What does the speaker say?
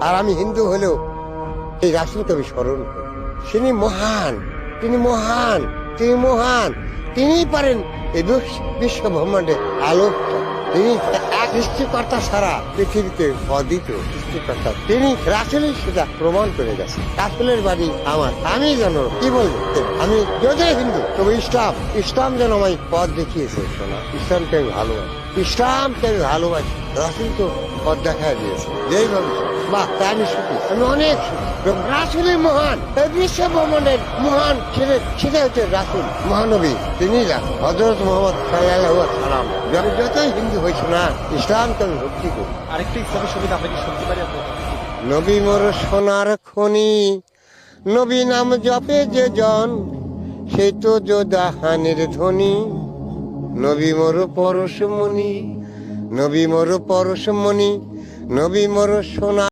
আর আমি হিন্দু হলেও এই রাসূলকে আমি স্মরণ করি। তিনি মহান, তিনি মহান, তিনি মহান। তিনিই পারেন এই বিশ্ব ব্রহ্মাণ্ডে আলোকটা। তিনি এক সৃষ্টিকর্তা ছাড়া পৃথিবীতে অদ্বিতীয় সৃষ্টিকর্তা। তিনি রাসূলই সেটা প্রমাণ করে গেছেন। রাসূলের বাড়ি আমার, আমি যেন কি বলবো, আমি যদি হিন্দু তবে ইসলাম যেন আমায় পথ দেখিয়েছে। শোনা, ইসলামকে আমি ভালোবাসি, ইসলামকে আমি ভালোবাসি। রাসূল তো পথ দেখায় দিয়েছে যেইভাবে। বাহ, তাই আমি সুখী, আমি অনেক সুখী। রাসূলই মহান, এই বিশ্ব ব্রহ্মাণ্ডের মহান সেটা হচ্ছে রাসূল, মহানবী। তিনি হযরত মুহাম্মদ সাল্লাল্লাহু আলাইহি ওয়াসাল্লাম। আমি যতই হিন্দু হয়েছি না, ইসলামকে আমি ভক্তি করি। আরেকটা ইসলামের সঙ্গীত আমরা কি শুনতে পারি আপনার? নবী মোর সোনার খনি, নবী নাম জপে যে জন, সেই তো যোদাহানের ধ্বনি। নবী মোর পরশমণি, নবী মোর পরশমণি, নবী মোর সোনা।